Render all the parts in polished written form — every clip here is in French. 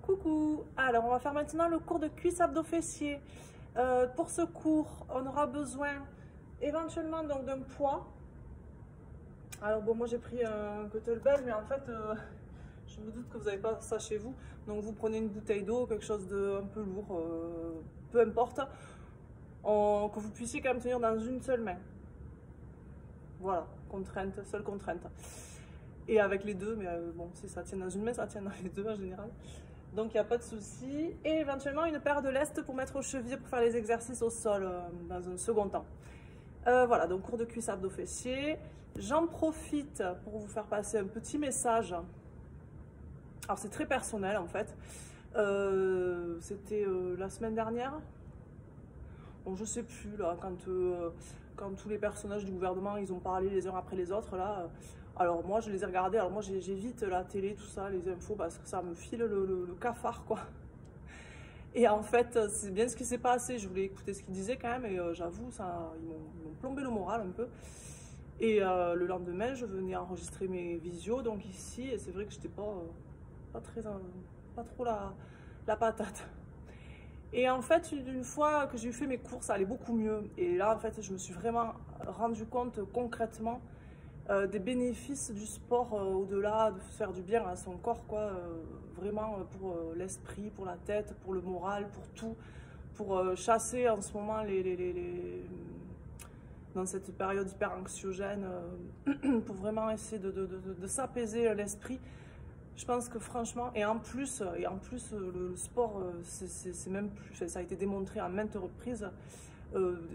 Coucou! Alors on va faire maintenant le cours de cuisse abdos-fessiers. Pour ce cours, on aura besoin éventuellement donc d'un poids. Alors bon, moi j'ai pris un kettlebell, mais en fait je me doute que vous n'avez pas ça chez vous. Donc vous prenez une bouteille d'eau, quelque chose de un peu lourd, peu importe, que vous puissiez quand même tenir dans une seule main. Voilà, contrainte, seule contrainte. Et avec les deux, mais bon, si ça tient dans une main, ça tient dans les deux en général. Donc il n'y a pas de souci. Et éventuellement une paire de lestes pour mettre aux chevilles pour faire les exercices au sol dans un second temps. Voilà, donc cours de cuisse abdos-fessiers. J'en profite pour vous faire passer un petit message. Alors c'est très personnel en fait. C'était la semaine dernière. Bon, je sais plus là, quand tous les personnages du gouvernement ils ont parlé les uns après les autres là. Alors moi je les ai regardés, alors moi j'évite la télé, tout ça, les infos parce que ça me file le cafard quoi. Et en fait c'est bien ce qui s'est passé, je voulais écouter ce qu'ils disaient quand même et j'avoue ils m'ont plombé le moral un peu. Et le lendemain je venais enregistrer mes visios donc ici et c'est vrai que j'étais pas trop la patate. Et en fait une fois que j'ai fait mes courses ça allait beaucoup mieux et là en fait je me suis vraiment rendu compte concrètement des bénéfices du sport au-delà de faire du bien à son corps quoi, vraiment pour l'esprit, pour la tête, pour le moral, pour tout, pour chasser en ce moment dans cette période hyper anxiogène, pour vraiment essayer de s'apaiser l'esprit. Je pense que franchement, et en plus le sport, c'est même plus, ça a été démontré à maintes reprises,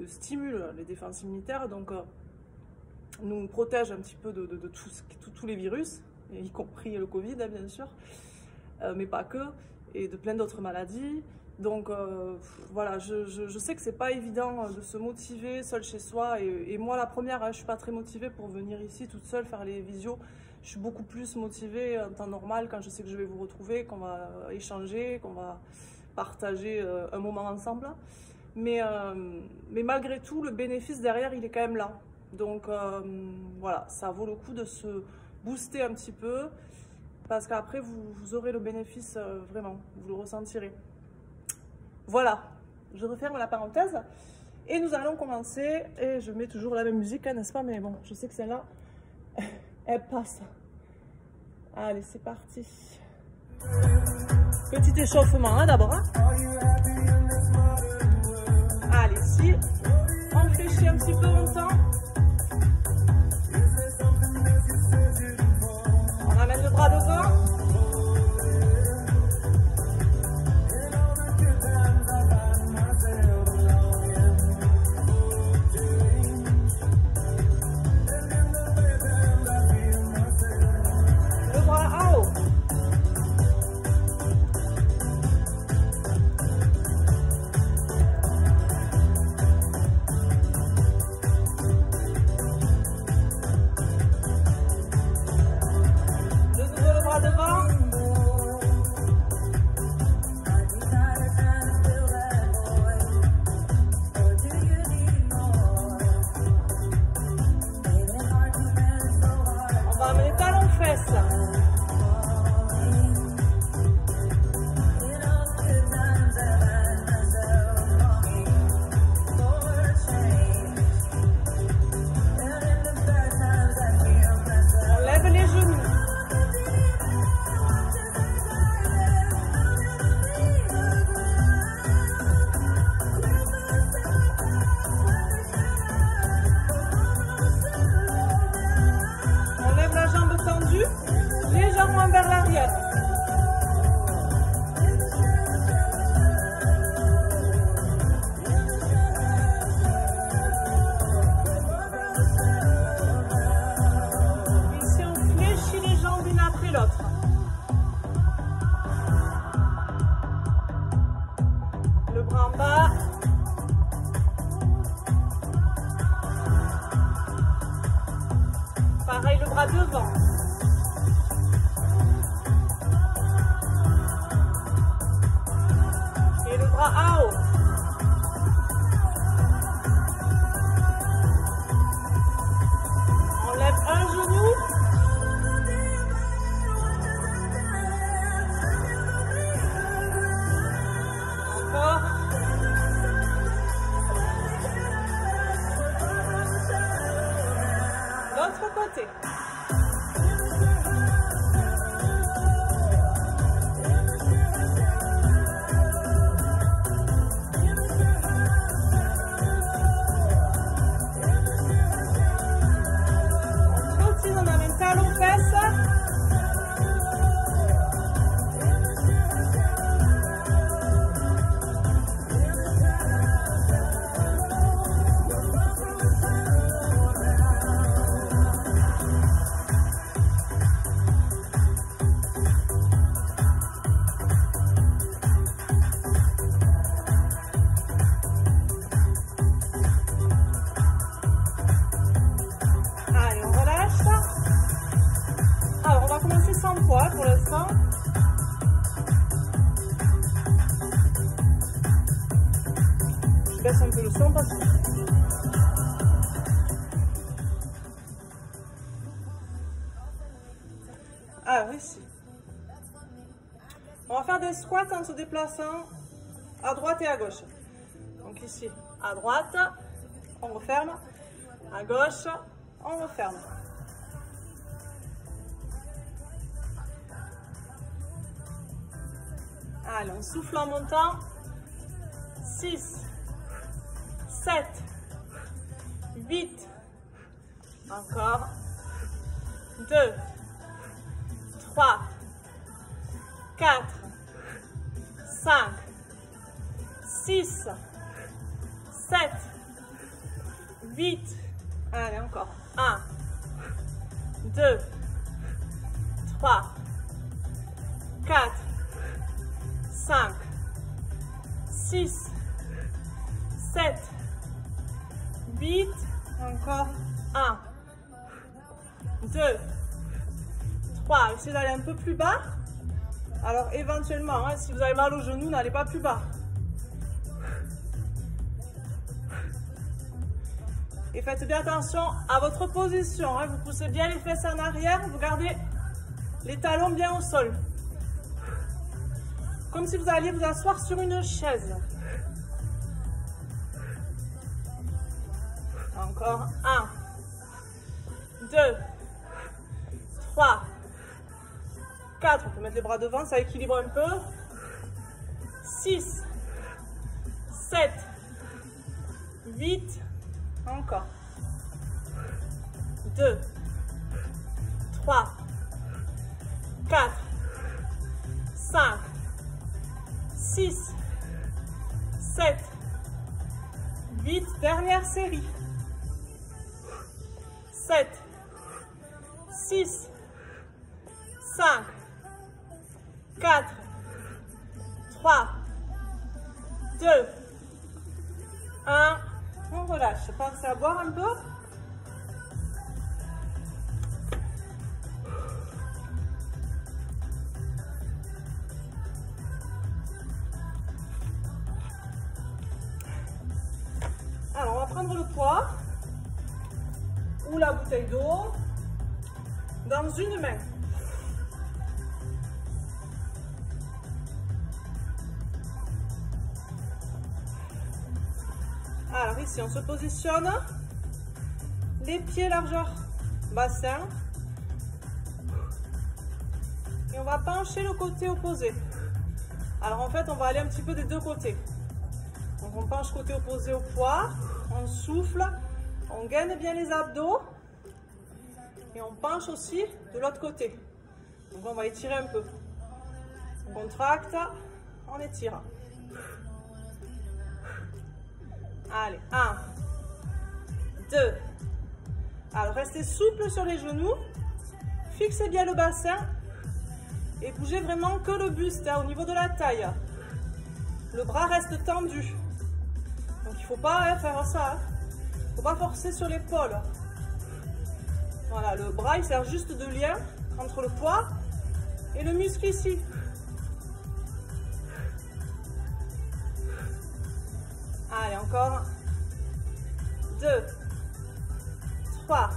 stimule les défenses immunitaires, donc nous protège un petit peu de tous les virus, y compris le Covid bien sûr, mais pas que, et de plein d'autres maladies. Donc voilà, je sais que c'est pas évident de se motiver seul chez soi, et moi la première, je suis pas très motivée pour venir ici toute seule faire les visios. Je suis beaucoup plus motivée en temps normal quand je sais que je vais vous retrouver, qu'on va échanger, qu'on va partager un moment ensemble. Mais malgré tout, le bénéfice derrière, il est quand même là. Donc voilà, ça vaut le coup de se booster un petit peu parce qu'après vous aurez le bénéfice vraiment, vous le ressentirez. Voilà, je referme la parenthèse et nous allons commencer. Et je mets toujours la même musique, hein, n'est-ce pas? Mais bon, je sais que celle-là, elle passe. Allez, c'est parti. Petit échauffement hein, d'abord. Hein. Allez, si on réfléchit un petit peu longtemps. On ramène le bras devant. Le bras en haut. Je baisse un peu le son parce que... Alors ici, on va faire des squats en se déplaçant à droite et à gauche. Donc ici, à droite, on referme, à gauche, on referme. Allez, on souffle en montant. 6, 7, 8, encore, 2, 3, 4, 5, 6, 7, 8, allez encore, 1, 2, 3, 4, 5, 6, 7, 8, encore 1, 2, 3, essayez d'aller un peu plus bas. Alors éventuellement, hein, si vous avez mal au genou, n'allez pas plus bas. Et faites bien attention à votre position, hein. Vous poussez bien les fesses en arrière, vous gardez les talons bien au sol. Comme si vous alliez vous asseoir sur une chaise. Encore 1, 2, 3, 4. On peut mettre les bras devant, ça équilibre un peu. 6, 7, 8. Encore. 2, 3, 4, 5, 6, 7, 8. Dernière série. 7, 6, 5, 4, 3, 2, 1. On relâche. Pensez à boire un peu. Alors, on va prendre le poids ou la bouteille d'eau dans une main. Alors ici, on se positionne, les pieds largeur bassin, et on va pencher le côté opposé. Alors en fait, on va aller un petit peu des deux côtés. Donc on penche côté opposé au poids, on souffle, on gaine bien les abdos, et on penche aussi de l'autre côté. Donc on va étirer un peu. On contracte, on étire. Allez, 1, 2. Alors, restez souple sur les genoux. Fixez bien le bassin. Et bougez vraiment que le buste, hein, au niveau de la taille. Le bras reste tendu. Donc, il ne faut pas faire ça. Il ne faut pas forcer sur l'épaule. Voilà, le bras, il sert juste de lien entre le poids et le muscle ici. Allez, encore 2, 3,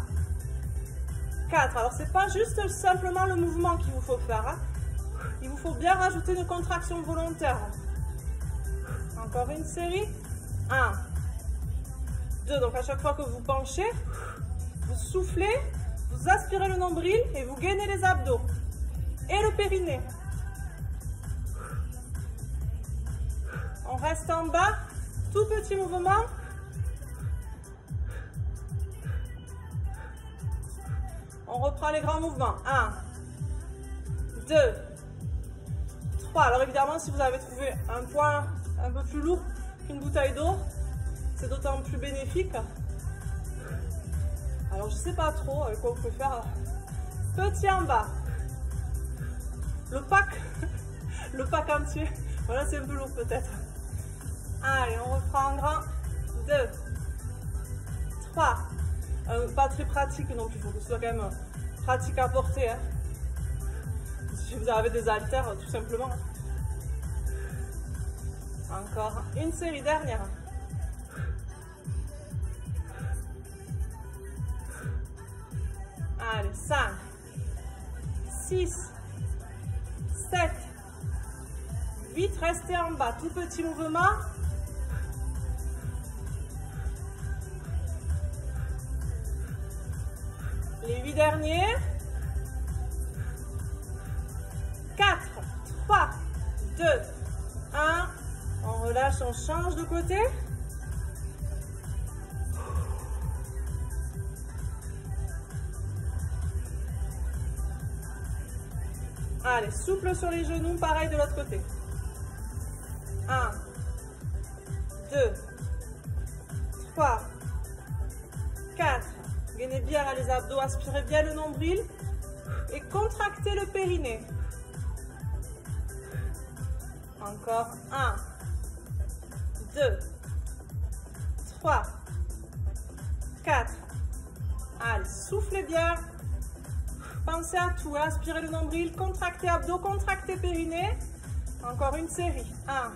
4. Alors, c'est pas juste simplement le mouvement qu'il vous faut faire. Hein. Il vous faut bien rajouter une contraction volontaire. Encore une série. 1, 2. Donc, à chaque fois que vous penchez, vous soufflez, vous aspirez le nombril et vous gainez les abdos et le périnée. On reste en bas. Tout petit mouvement. On reprend les grands mouvements. 1, 2, 3. Alors évidemment, si vous avez trouvé un poids un peu plus lourd qu'une bouteille d'eau, c'est d'autant plus bénéfique. Alors je ne sais pas trop avec quoi vous pouvez faire. Petit en bas. Le pack entier. Voilà, c'est un peu lourd peut-être. Allez, on reprend en grand. 2, 3. Pas très pratique non plus, il faut que ce soit quand même pratique à porter. Hein. Si vous avez des haltères, tout simplement. Encore une série dernière. Allez, 5, 6, 7, 8. Restez en bas. Tout petit mouvement. Les 8 derniers. 4, 3, 2, 1. On relâche, on change de côté. Allez, souple sur les genoux, pareil de l'autre côté. 1, 2, 3, 4. Gainez bien là, les abdos, aspirez bien le nombril et contractez le périnée. Encore 1, 2, 3, 4. Allez, soufflez bien. Pensez à tout, aspirez le nombril, contractez abdos, contractez périnée. Encore une série. 1,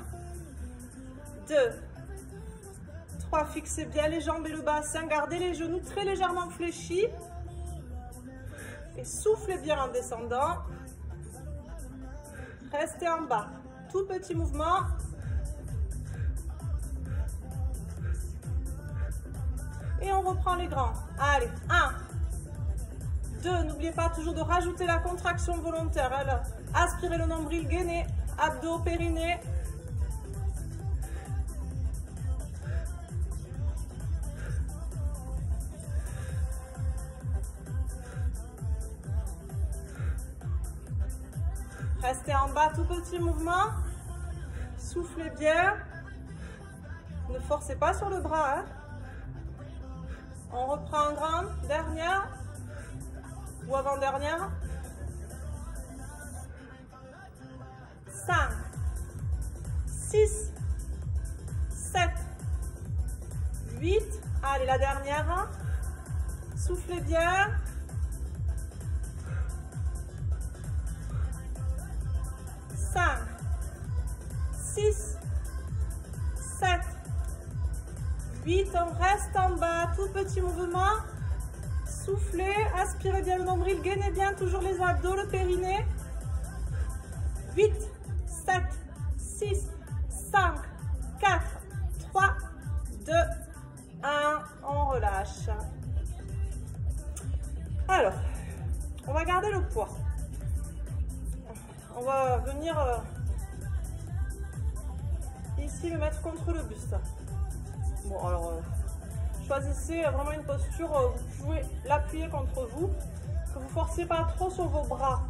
2, 3. Fixez bien les jambes et le bassin. Gardez les genoux très légèrement fléchis. Et soufflez bien en descendant. Restez en bas. Tout petit mouvement. Et on reprend les grands. Allez, 1, 2. N'oubliez pas toujours de rajouter la contraction volontaire. Alors, aspirez le nombril, gainez, abdos, périnée. Restez en bas, tout petit mouvement. Soufflez bien. Ne forcez pas sur le bras. Hein. On reprend en grand. Dernière. Ou avant-dernière. 5, 6, 7, 8. Allez, la dernière. Soufflez bien. 5, 6, 7, 8. On reste en bas. Tout petit mouvement. Soufflez, aspirez bien le nombril, gainez bien toujours les abdos, le périnée. 8, 7, 6, 5, 4, 3, 2, 1. On relâche. Alors, on va garder le poids. On va venir ici le mettre contre le buste. Bon, alors... choisissez vraiment une posture, vous pouvez l'appuyer contre vous, que vous ne forciez pas trop sur vos bras.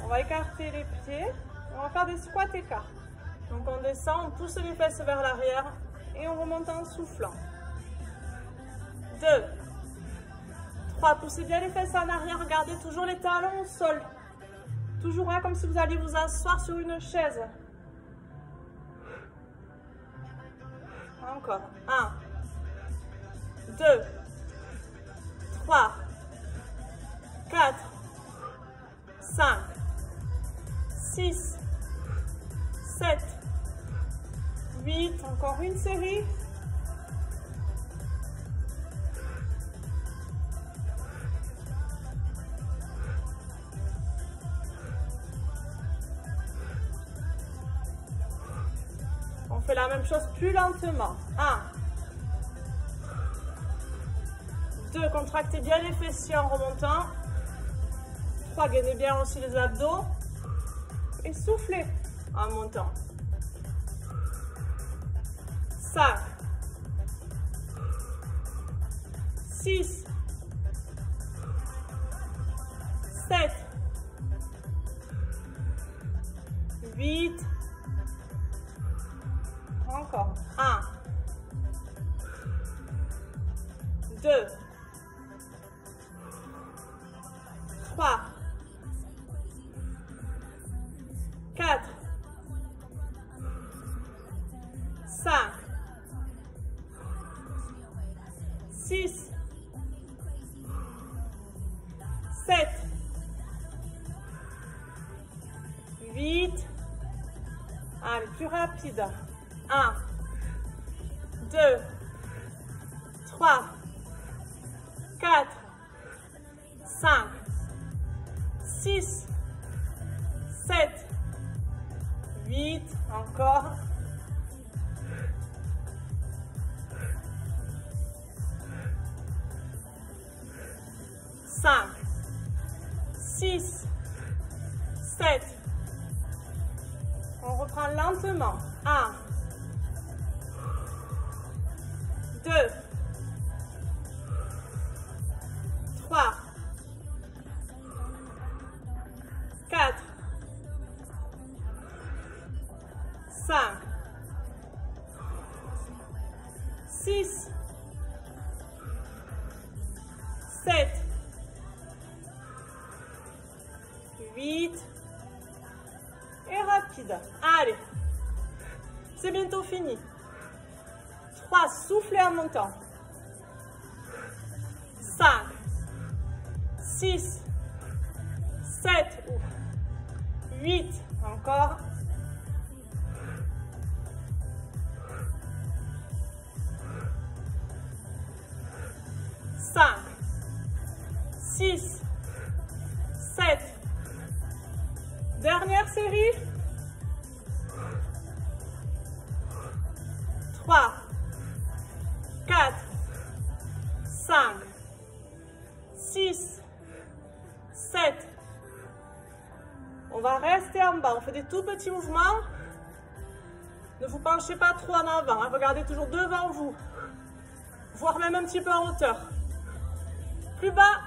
On va écarter les pieds, on va faire des squats écarts. Donc on descend, on pousse les fesses vers l'arrière et on remonte en soufflant. 2, 3, poussez bien les fesses en arrière, regardez toujours les talons au sol. Toujours là, comme si vous alliez vous asseoir sur une chaise. Encore, 1, 2, 3, 4, 5, 6, 7, 8. Encore une série. On fait la même chose plus lentement. 1, 2, contractez bien les fessiers en remontant. 3, gainez bien aussi les abdos. Et soufflez en montant. 5, 6, 7, 8. Encore. 1, 2, 3, 4, 5, 6, 7, 8. Allez, plus rapide. 1, 2, 3, 4, 5, 6, 7, 8, encore. 5, 6, 7. On reprend lentement. 1, 2, 3, 4, 5, 6, 7, 8 et rapide. Allez, c'est bientôt fini. 3, soufflez en montant. 5, 6, 7, 8, encore. 5, 6, 7. Dernière série. 3, 4, 5, 6, 7. On va rester en bas. On fait des tout petits mouvements. Ne vous penchez pas trop en avant, hein. Regardez toujours devant vous. Voire même un petit peu en hauteur. Plus bas.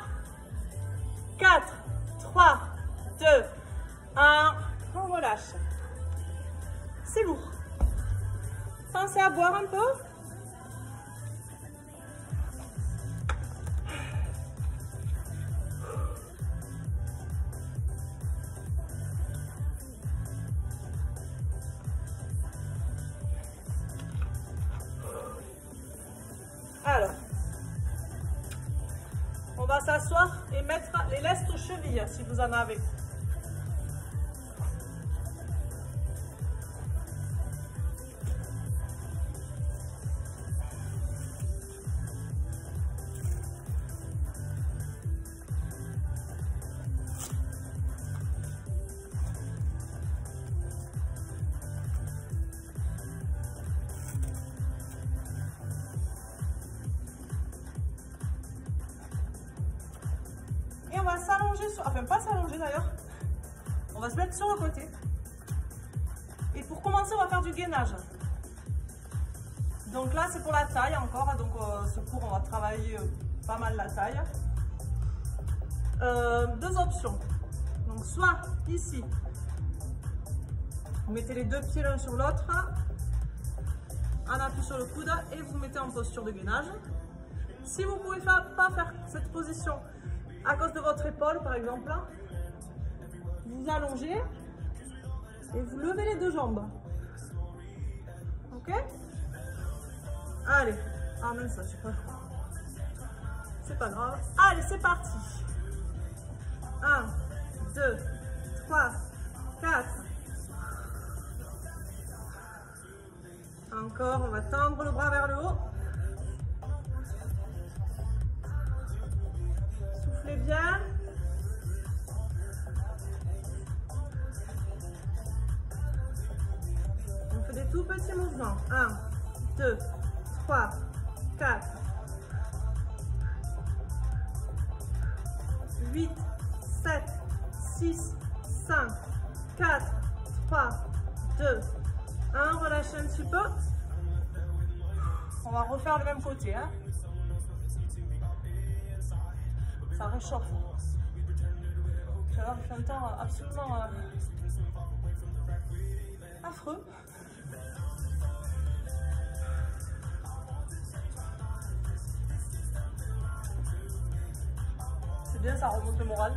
4, 3, 2, 1. On relâche. C'est lourd. Pensez à boire un peu. Alors, on va s'asseoir et mettre les lestes aux chevilles si vous en avez. Et on va s'allonger, enfin pas s'allonger d'ailleurs, on va se mettre sur le côté. Et pour commencer, on va faire du gainage. Donc là, c'est pour la taille encore, donc ce cours, on va travailler pas mal la taille. Deux options. Donc soit ici, vous mettez les deux pieds l'un sur l'autre, un appui sur le coude et vous mettez en posture de gainage. Si vous ne pouvez pas faire cette position à cause de votre épaule par exemple, vous allongez et vous levez les deux jambes. Ok? Allez, ah même ça, c'est pas grave. Allez, c'est parti. 1, 2, 3, 4. Encore, on va tendre le bras vers le haut. Soufflez bien. On fait des tout petits mouvements. 1, 2, 3, 4, 8, 7, 6, 5, 4, 3, 2, 1. Relâchez un petit peu. On va refaire le même côté. Hein. Ça réchauffe. Alors, il fait un temps absolument affreux. C'est bien, ça remonte le moral.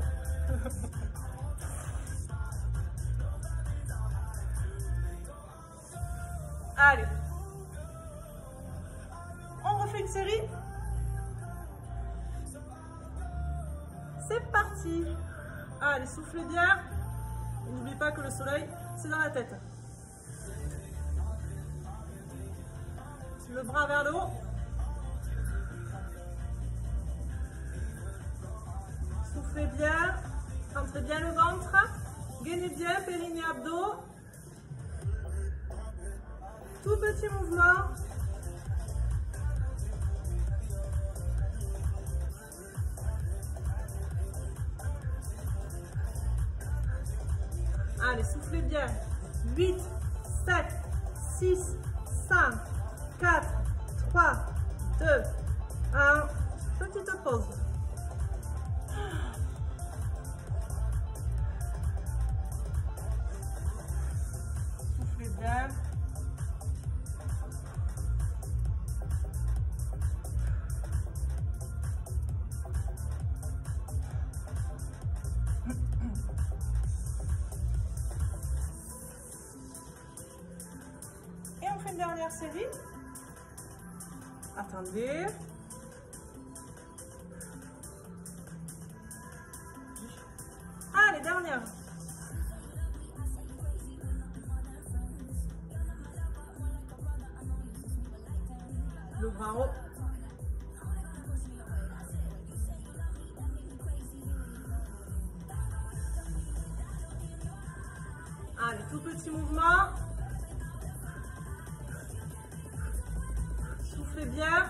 Allez. On refait une série. C'est parti. Allez, soufflez bien. N'oubliez pas que le soleil, c'est dans la tête. Le bras vers le haut. Soufflez bien. Rentrez bien le ventre. Gainez bien, périnée, abdos. Tout petit mouvement. Allez, soufflez bien. 8, 7, 6, 5, 4, 3, 2, 1. Petite pause. Soufflez bien. Et on fait une dernière série. Attendez. Allez, dernière. Le bras haut. Allez, tout petit mouvement. Soufflez bien.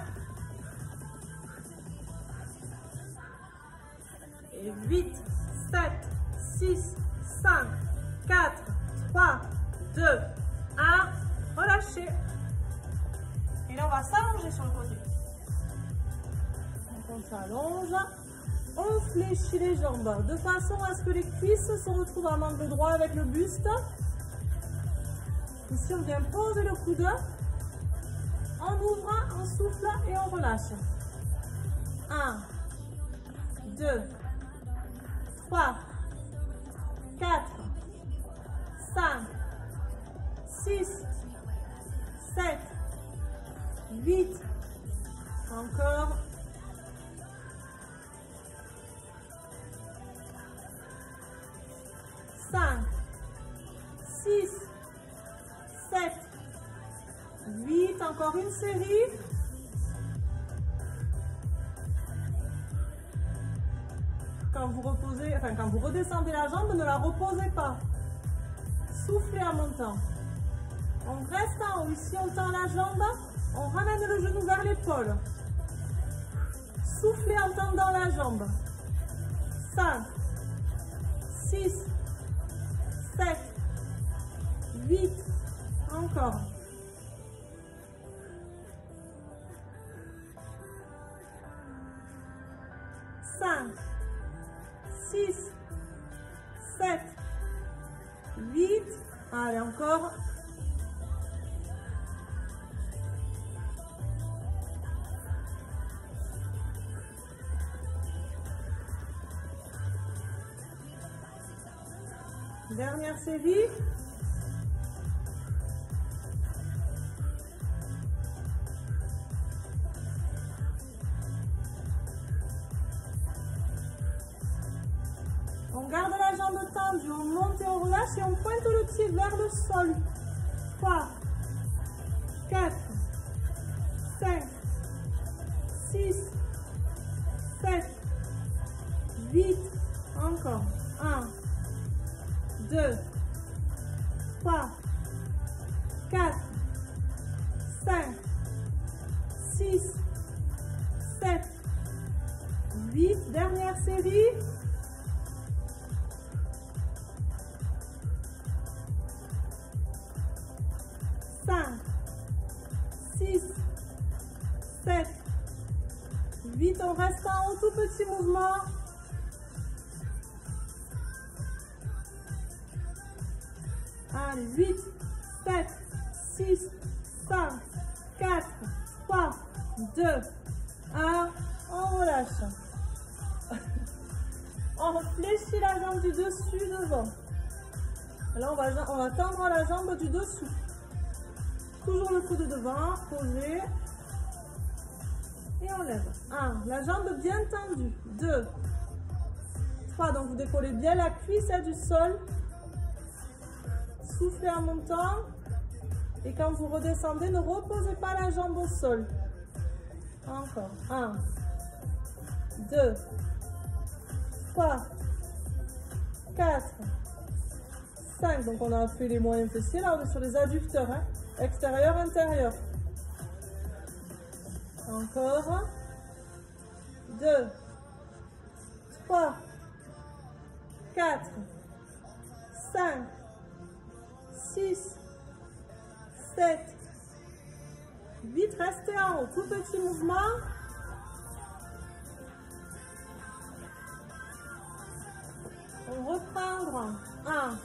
Et 8, 7, 6, 5, 4, 3, 2, 1. Relâchez. Et là, on va s'allonger sur le côté. Donc, on s'allonge. On fléchit les jambes de façon à ce que les cuisses se retrouvent en angle droit avec le buste. Ici, on vient poser le coude. On ouvre, on souffle et on relâche. 1, 2, 3, 4, 5, 6, 7, 8. Encore. 5, 6, 7, 8. Encore une série. Quand vous reposez, enfin quand vous redescendez la jambe, ne la reposez pas. Soufflez en montant. On reste en haut. Ici, on tend la jambe. On ramène le genou vers l'épaule. Soufflez en tendant la jambe. 5, 6, 7, 8. Encore. 5, 6, 7, 8. Allez, encore. Dernière série. On garde la jambe tendue, on monte et on relâche et on pointe le pied vers le sol. 3, 4, 5, 6, 7, 8. Encore. 1, 2, 3, 4, 5, 6, 7, 8. Dernière série. 5, 6, 7, 8. On reste en haut, tout petit mouvement. Allez, 8, 7, 6, 5, 4, 3, 2, 1. On relâche. On fléchit la jambe du dessus devant. Là, on va tendre la jambe du dessous. Toujours le coude devant, posé. Et on lève. 1. La jambe bien tendue. 2. 3. Donc vous décollez bien la cuisse du sol. Soufflez en montant. Et quand vous redescendez, ne reposez pas la jambe au sol. Encore. 1. 2. 3, 4, 5. Donc on a fait les moyens fessiers, là on est sur les adducteurs, hein. Extérieur, intérieur. Encore. 2, 3, 4, 5, 6, 7, 8. Restez en haut. Tout petit mouvement. On reprend. 1,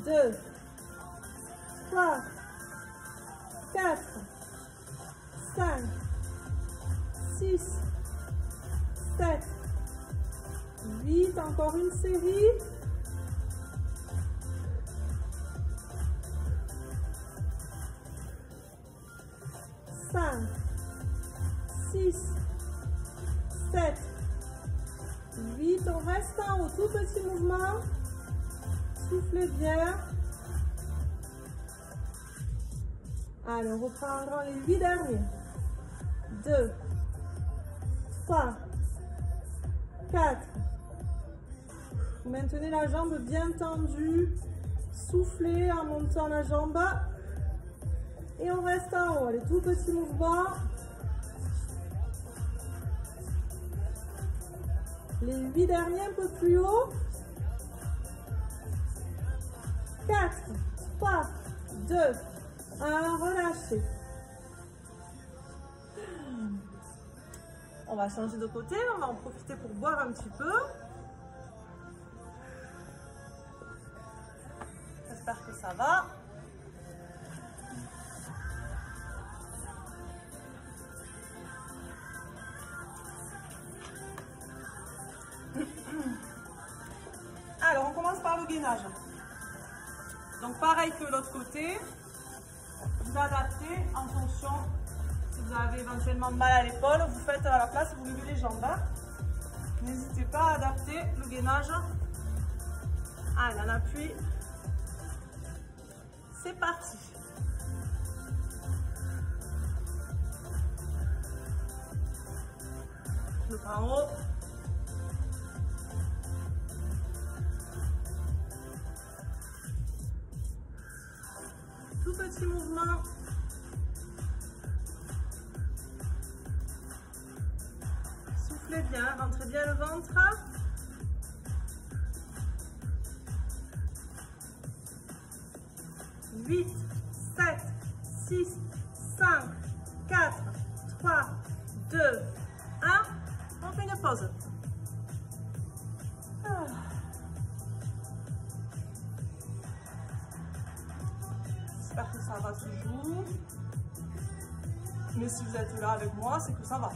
2, 3, 4, 5, 6, 7, 8. Encore une série. Cinq, 6, 7, 8. On reste en haut. Tout petit mouvement. Soufflez bien. Allez, on reprendra les 8 derniers. 2, 3, 4. Vous maintenez la jambe bien tendue. Soufflez en montant la jambe. Et on reste en haut. Allez, tout petit mouvement. Les 8 derniers un peu plus haut. 4, 3, 2, 1. Relâchez. On va changer de côté. On va en profiter pour boire un petit peu. J'espère que ça va. Alors, on commence par le gainage. Donc, pareil que l'autre côté, vous adaptez en fonction. Si vous avez éventuellement mal à l'épaule, vous faites à la place, vous levez les jambes. N'hésitez pas à adapter le gainage. Allez, on appuie. C'est parti. Le bras en haut. Tout petit mouvement. Soufflez bien, rentrez bien le ventre. Huit, 7, 6, 5, 4, 3, 2, 1. On fait une pause. J'espère que ça va toujours. Mais si vous êtes là avec moi, c'est que ça va.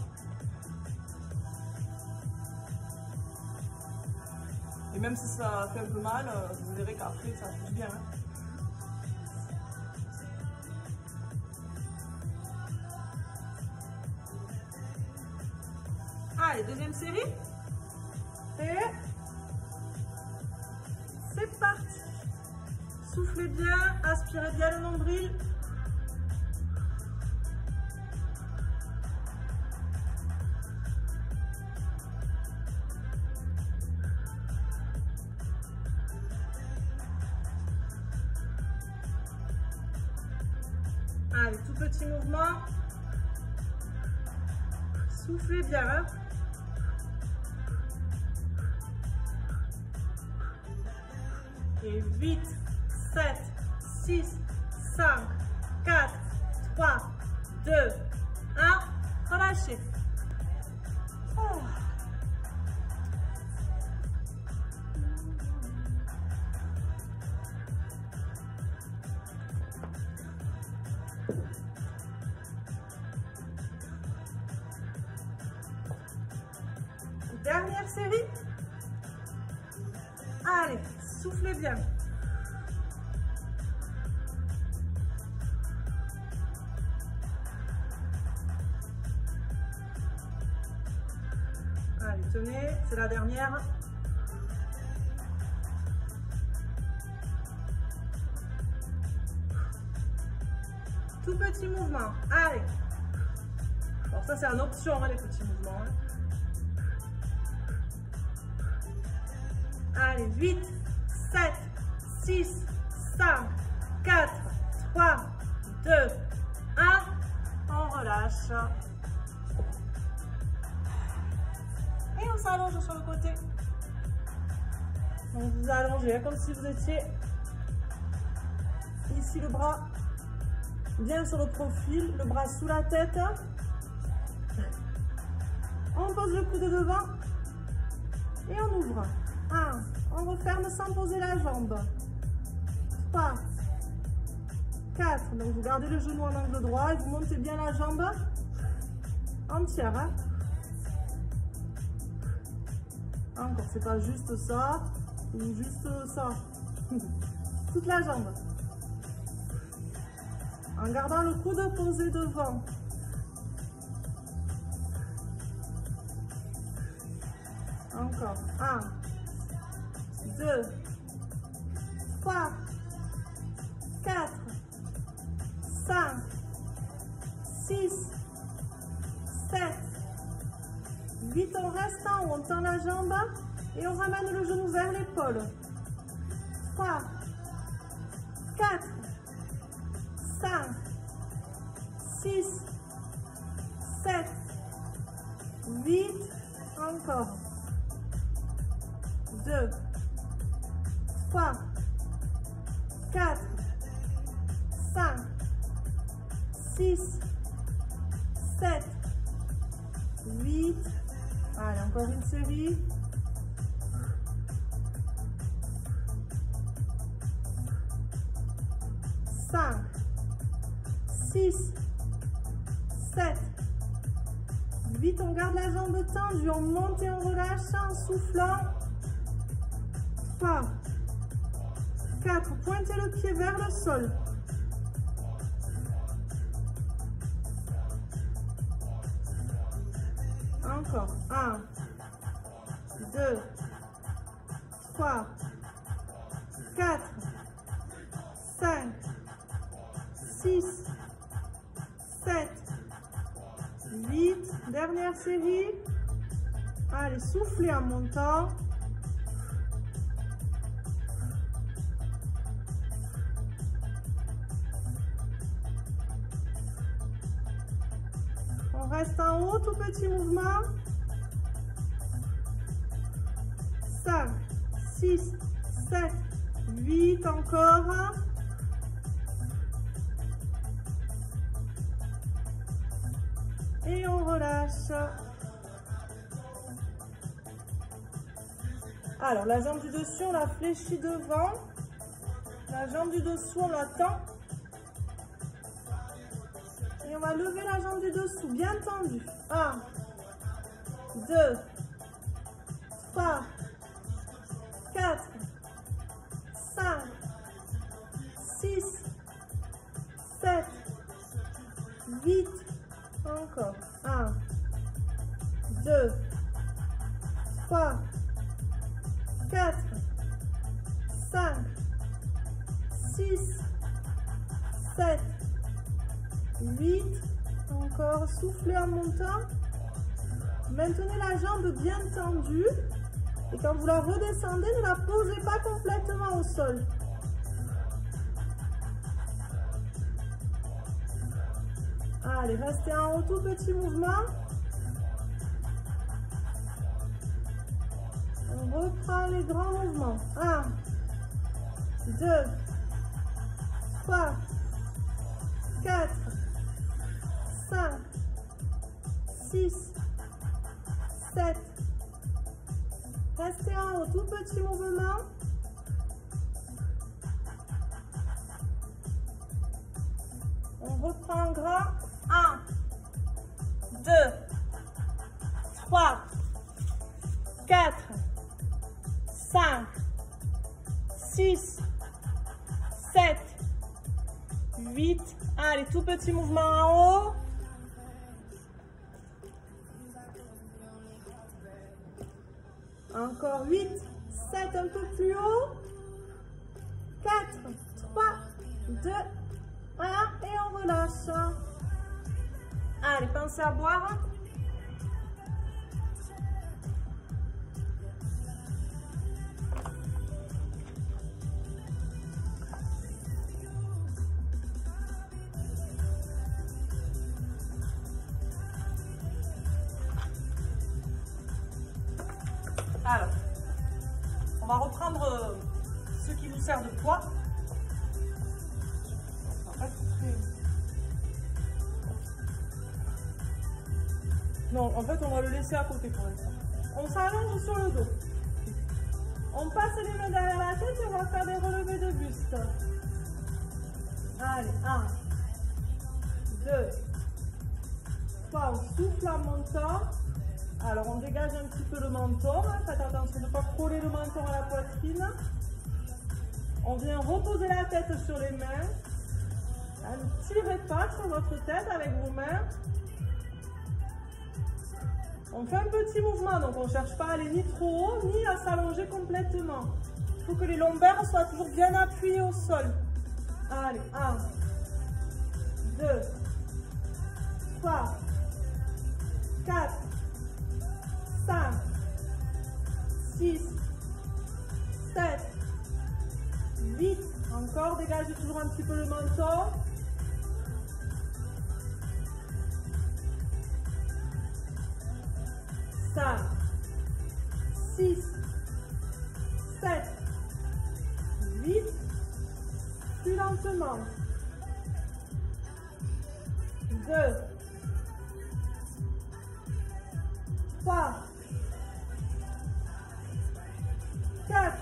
Et même si ça fait un peu mal, vous verrez qu'après ça fait bien. Allez, deuxième série. Et c'est parti. Soufflez bien, aspirez bien le nombril. Allez, tout petit mouvement. Soufflez bien. Hein. Et 8, 7, 6, 5, 4, 3, 2, 1. Relâchez. Oh. Dernière série. Allez, soufflez bien. Allez, tenez, c'est la dernière. Tout petit mouvement. Allez. Bon, ça c'est en option, hein, les petits mouvements. Hein. Allez, 8, 7, 6, 5, 4, 3, 2, 1. On relâche. Et on s'allonge sur le côté. Donc vous allongez comme si vous étiez ici, le bras bien sur le profil, le bras sous la tête. On pose le coude devant et on ouvre. 1, on referme sans poser la jambe. 3, 4, donc vous gardez le genou en angle droit et vous montez bien la jambe entière. Hein. Encore, c'est pas juste ça ou juste ça. Toute la jambe. En gardant le coude posé devant. Encore. 1, 2, 3, 4, 5, 6, 7, 8. On reste en haut, on tend la jambe et on ramène le genou vers l'épaule. 3, 4, 5, 6, 7, 8. Encore. 2, 3, 4, 5, 6, 7, 8. Allez, encore une série. 5, 6, 7, 8. On garde la jambe tendue, on monte et on relâche en soufflant. 3, 4, pointez le pied vers le sol. 1, 2, 3, 4, 5, 6, 7, 8. Dernière série. Allez, soufflez en montant. On reste en haut, tout petit mouvement. 5, 6, 7, 8 encore. Et on relâche. Alors, la jambe du dessus, on la fléchit devant. La jambe du dessous, on la tend. Et on va lever la jambe du dessous, bien tendue. 1, 2, 3, 4, 5, 6, 7, 8. Encore. 1, 2, 3, 4, 5, 6, 7, 8. Encore. Soufflez en montant. Maintenez la jambe bien tendue. Et quand vous la redescendez, ne la posez pas complètement au sol. Allez, restez en haut, tout petit mouvement. On reprend les grands mouvements. 1, 2, 3, 4, 5, 6, 7. Restez en haut, tout petit mouvement. On reprend en grand. 1, 2, 3, 4, 5, 6, 7, 8. Allez, tout petit mouvement en haut. Encore 8, 7, un peu plus haut. 4, 3, 2, 1 et on relâche. Allez, pensez à boire. Alors, on va reprendre ce qui vous sert de poids. Non, en fait, on va le laisser à côté pour l'instant. On s'allonge sur le dos. On passe les mains derrière la tête et on va faire des relevés de buste. Allez, 1, 2, 3, on souffle en montant. Alors, on dégage un petit peu le menton. Faites attention de ne pas coller le menton à la poitrine. On vient reposer la tête sur les mains. Ne tirez pas sur votre tête avec vos mains. On fait un petit mouvement, donc on ne cherche pas à aller ni trop haut, ni à s'allonger complètement. Il faut que les lombaires soient toujours bien appuyés au sol. Allez, 1, 2, 3, 4, 5, 6, 7, 8. Encore, dégagez toujours un petit peu le menton. 5, 6, 7, 8, plus lentement. 2, 3, 4,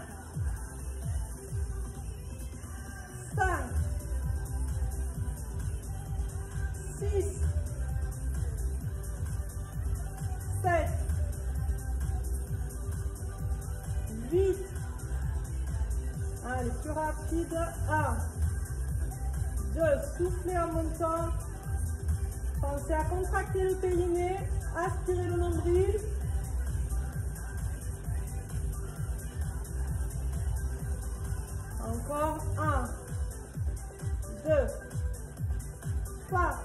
5, 6, 7, 8. Allez, plus rapide. 1, 2, soufflez en montant. Pensez à contracter le périnée, aspirez le nombril. Encore 1, 2, 3,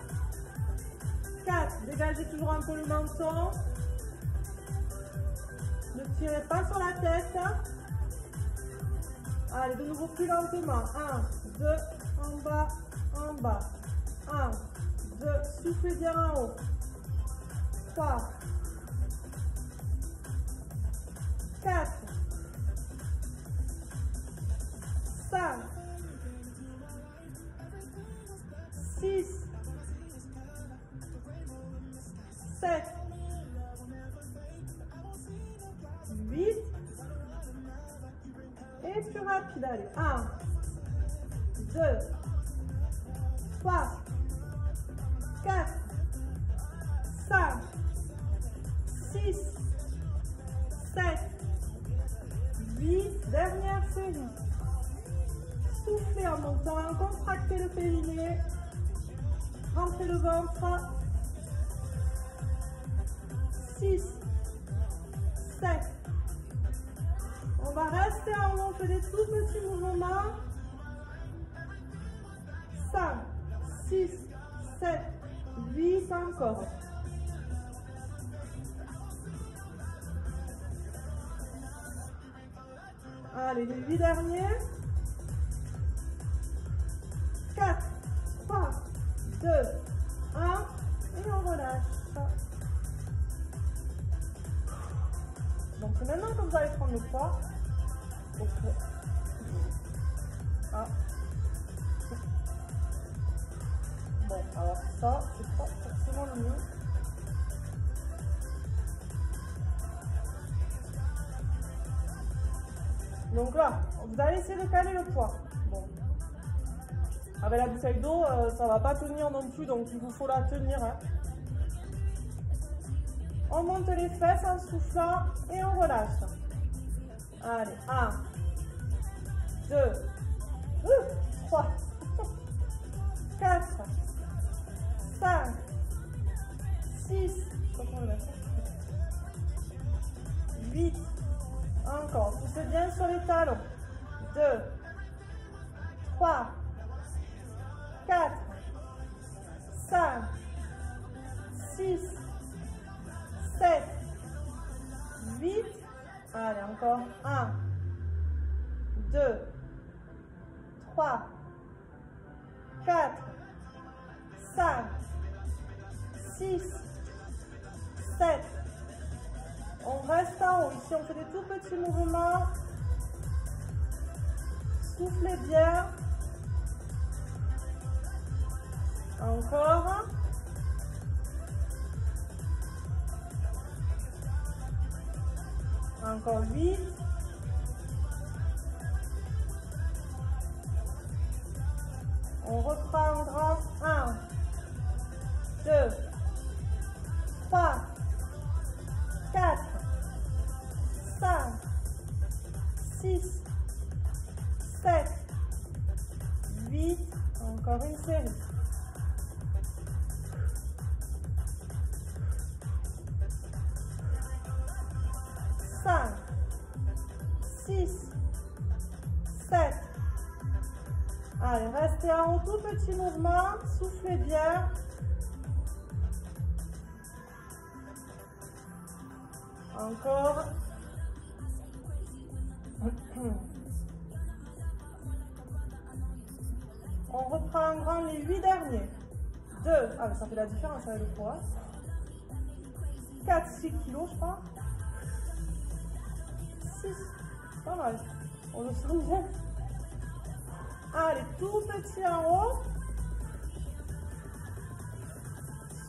4. Dégagez toujours un peu le menton. Ne tirez pas sur la tête. Allez, de nouveau plus lentement. 1, 2, en bas, en bas. 1, 2, soufflez bien en haut. 3, 4, 5, 6, 7, 8. Et plus rapide, allez. 1, 2, 3, 4, 5, 6, 7, 8. Dernière série. Soufflez en montant, contractez le périnée, rentrez le ventre. 6, 7. On va rester en haut, on fait des tout petits mouvements. 5, 6, 7, 8, encore. Allez, les 8 derniers. 4, 3, 2, 1. Et on relâche. Donc maintenant que vous allez prendre le poids, ah. Bon, alors ça, c'est pas forcément le mieux. Donc là, vous allez essayer de caler le poids. Bon. Avec la bouteille d'eau, ça va pas tenir non plus, donc il vous faut la tenir. Hein. On monte les fesses en soufflant et on relâche. Allez, 1, 2, 3, 4, 5, 6, 8. Encore, poussez bien sur les talons. 2, 3, 4, 5, 6, 7, 8. Allez, encore. 1, 2, 3, 4, 5, 6, 7, On reste en haut. Ici, on fait des tout petits mouvements. Soufflez bien. Encore. Encore 8. On reprend en grand. 1, 2, 3, 4, 5, 6, 7, 8. Encore une série. 5, 6, 7. Allez, restez en haut, tout petit mouvement, soufflez bien. Encore. On reprend en grand les 8 derniers. 2, ah mais ça fait la différence avec le poids. 4, 6 kilos je crois. 6, pas mal. On le sent bien. Allez, tout petit en haut.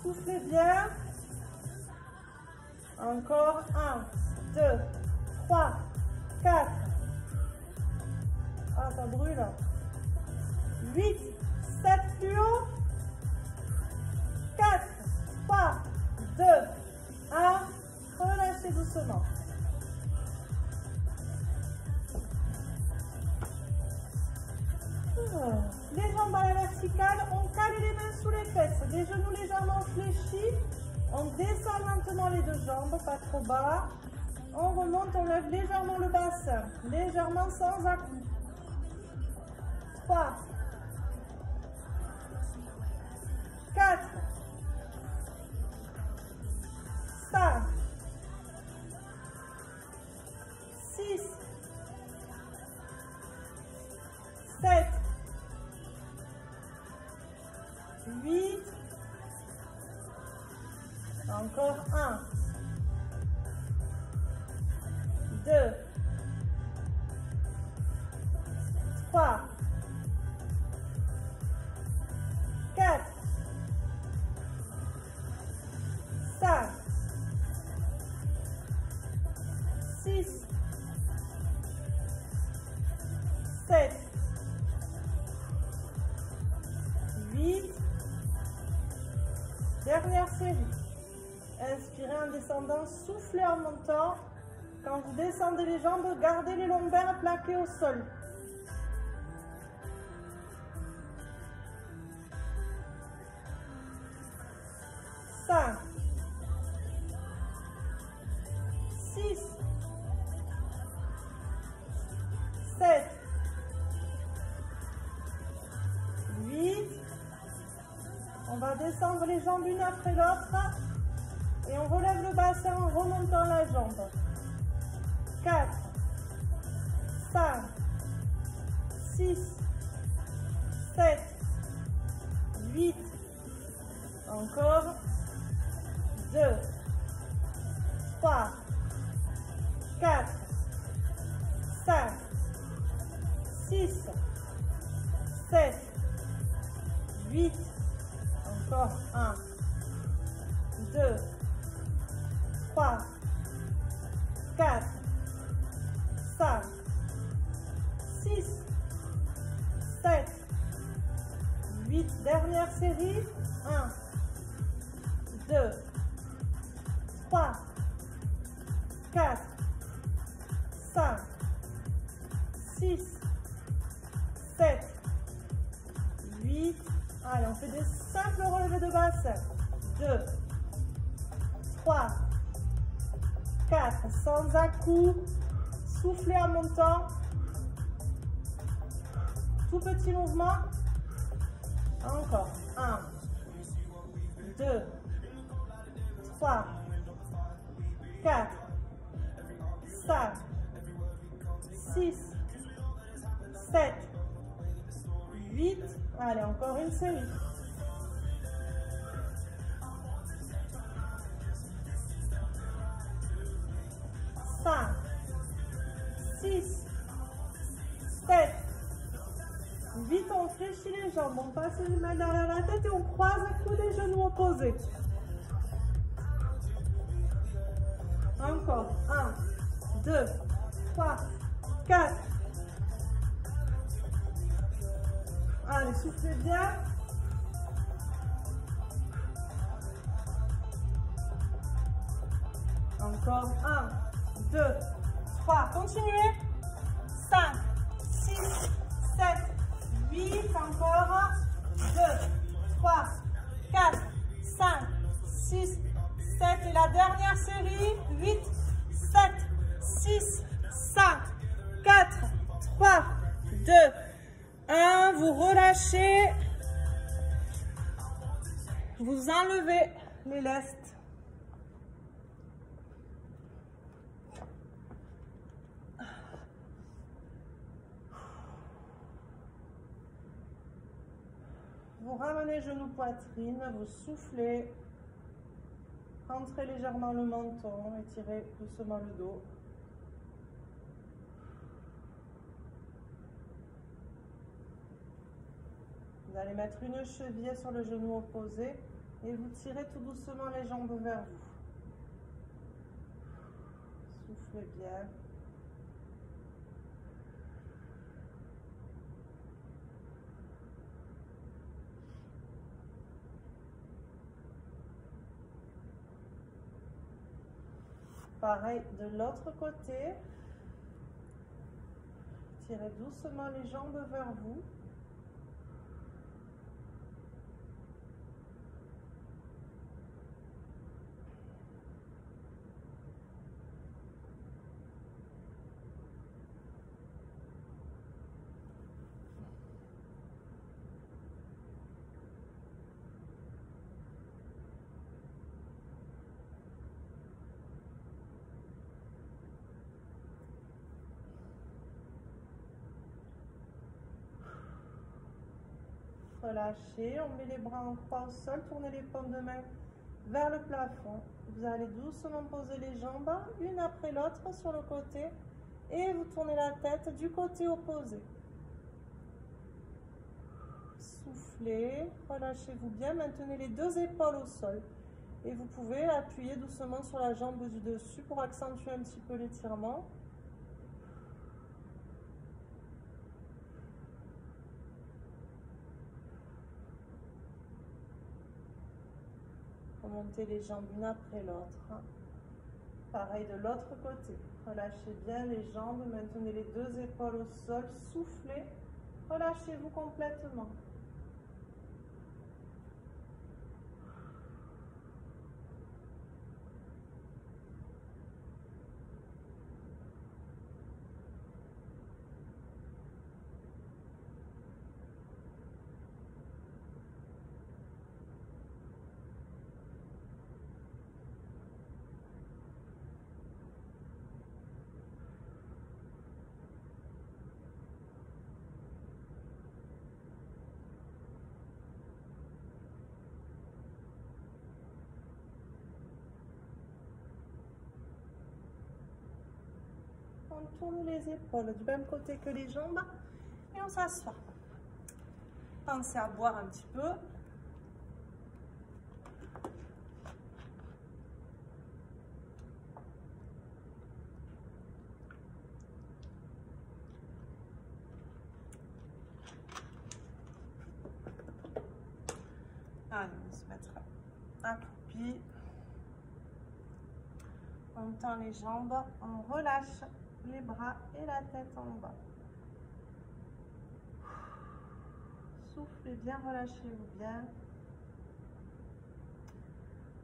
Soufflez bien. Encore 1, 2, 3, 4. Ah, ça brûle. 8, 7 plus haut. 4, 3, 2, 1. Relâchez doucement. Les jambes à la verticale, on cale les mains sous les fesses, les genoux légèrement fléchis, on descend lentement les deux jambes, pas trop bas, on remonte, on lève légèrement le bassin, légèrement sans à-coups. 3, 4, 5, 6, 7, 8, encore 1, 2, 3, 4, 5, 6, 7, 8. Dernière série. Inspirez en descendant, soufflez en montant. Quand vous descendez les jambes, gardez les lombaires plaqués au sol. 5, 6, 7, 8. On va descendre les jambes une après l'autre et on relève le bassin en remontant la jambe. 4, 5, 6, 7, 8. Encore. 2, 3, 4, 5, 6, 7, 8. Encore 1, 2, 3, 4, 5, 6, 7, 8. Dernière série. 1, 2, 3, 4, 5, 6, 7, 8. Allez, on fait des simples relevés de bassin. 2, 3, 4, sans à-coups. Soufflez en montant. Tout petit mouvement. Encore. 1, 2, 3, 4, 5, 6, 7, 8. Allez, encore une série. Vite, on fléchit les jambes, on passe les mains derrière la tête et on croise coudes et genoux opposés. Encore. 1, 2, 3, 4. Allez, soufflez bien. Encore 1, 2, 3. Continuez. 5, 6, 7, 8. Encore. 2, 3, 4, 5, 6, 7. Et la dernière série. 8, 7, 6, 5, 4, 3, 2, 1. Vous relâchez. Vous enlevez les lestes. Vous ramenez genoux poitrine, vous soufflez, rentrez légèrement le menton, étirez doucement le dos. Vous allez mettre une cheville sur le genou opposé et vous tirez tout doucement les jambes vers vous. Soufflez bien. Pareil de l'autre côté. Tirez doucement les jambes vers vous. Relâchez, on met les bras en croix au sol, tournez les paumes de main vers le plafond. Vous allez doucement poser les jambes une après l'autre sur le côté et vous tournez la tête du côté opposé. Soufflez, relâchez-vous bien, maintenez les deux épaules au sol et vous pouvez appuyer doucement sur la jambe du dessus pour accentuer un petit peu l'étirement. Remontez les jambes une après l'autre. Pareil de l'autre côté. Relâchez bien les jambes, maintenez les deux épaules au sol, soufflez, relâchez-vous complètement. On tourne les épaules du même côté que les jambes et on s'assoit. Pensez à boire un petit peu. Allez, on va se mettre accroupi. On tend les jambes, on relâche les bras et la tête en bas. Soufflez bien, relâchez-vous bien.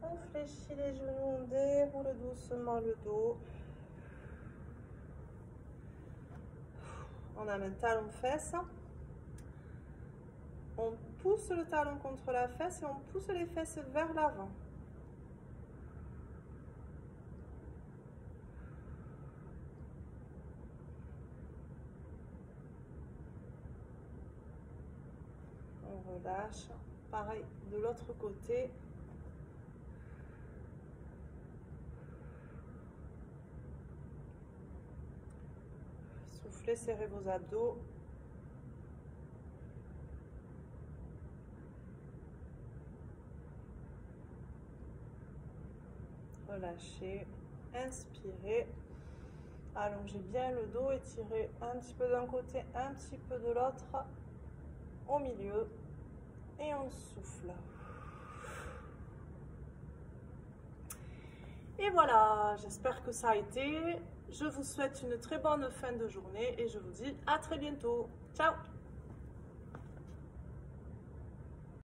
On fléchit les genoux, on déroule doucement le dos. On amène talon-fesse. On pousse le talon contre la fesse et on pousse les fesses vers l'avant. On relâche. Pareil de l'autre côté. Soufflez, serrez vos abdos. relâchez, inspirez. Allongez bien le dos, étirez un petit peu d'un côté, un petit peu de l'autre, au milieu, et on souffle. Et voilà, j'espère que ça a été. Je vous souhaite une très bonne fin de journée et je vous dis à très bientôt. Ciao!